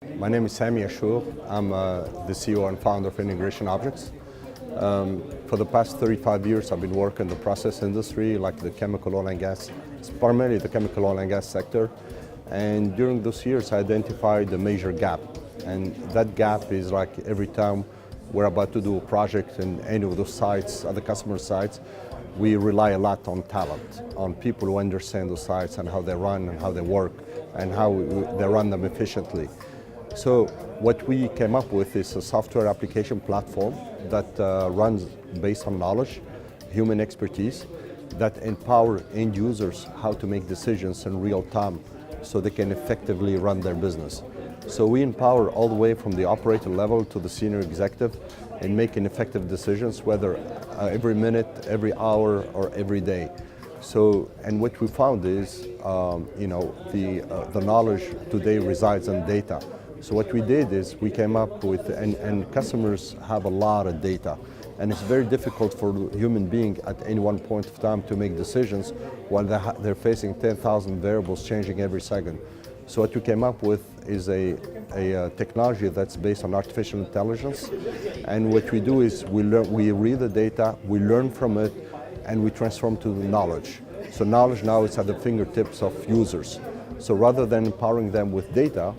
My name is Sami Ashour. I'm the CEO and founder of Integration Objects. For the past 35 years, I've been working in the process industry, like the chemical oil and gas, primarily the chemical oil and gas sector. And during those years, I identified a major gap. And that gap is like every time we're about to do a project in any of those sites, other customer sites, we rely a lot on talent, on people who understand those sites and how they run and how they work and how they run them efficiently. So what we came up with is a software application platform that runs based on knowledge, human expertise, that empower end users how to make decisions in real time so they can effectively run their business. So we empower all the way from the operator level to the senior executive in making effective decisions, whether every minute, every hour, or every day. So, and what we found is, the knowledge today resides in data. So what we did is we came up with, and customers have a lot of data, and it's very difficult for a human being at any one point of time to make decisions while they're facing 10,000 variables changing every second. So what we came up with is a technology that's based on artificial intelligence, and what we do is we read the data, we learn from it, and we transform to knowledge. So knowledge now is at the fingertips of users. So rather than empowering them with data,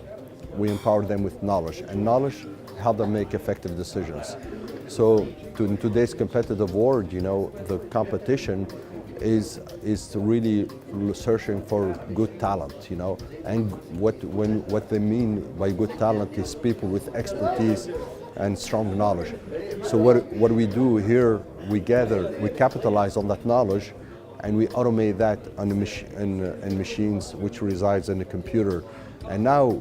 we empower them with knowledge, and knowledge help them make effective decisions. So in today's competitive world, the competition is really searching for good talent, and what they mean by good talent is people with expertise and strong knowledge. So what we do here, we capitalize on that knowledge, and we automate that on in machines which resides in the computer. And now,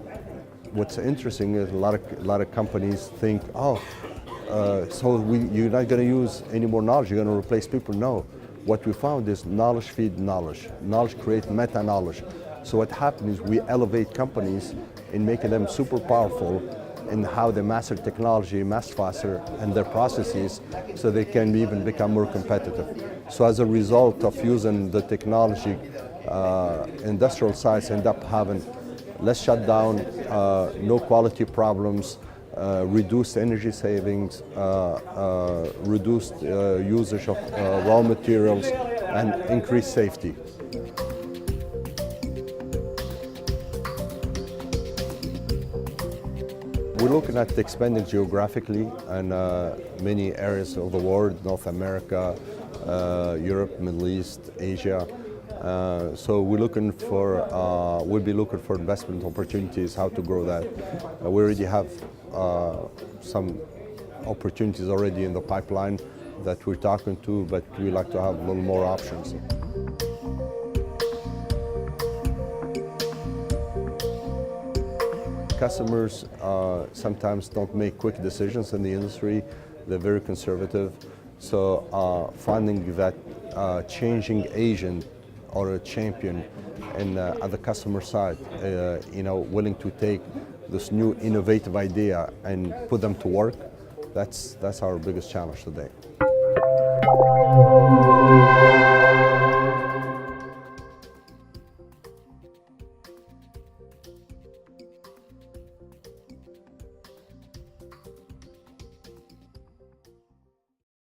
what's interesting is a lot of companies think, you're not going to use any more knowledge, you're going to replace people. No. What we found is knowledge feed knowledge. Knowledge creates meta-knowledge. So what happens is we elevate companies in making them super powerful in how they master technology much faster and their processes so they can even become more competitive. So as a result of using the technology, industrial sites end up having less shutdown, no quality problems, reduced energy savings, reduced usage of raw materials, and increased safety. We're looking at expanding geographically in many areas of the world, North America, Europe, Middle East, Asia. So we'll be looking for investment opportunities, how to grow that. We already have some opportunities already in the pipeline that we're talking to, but we like to have a little more options. Customers sometimes don't make quick decisions in the industry. They're very conservative. So finding that changing agent or a champion at the customer side, willing to take this new innovative idea and put them to work, that's our biggest challenge today.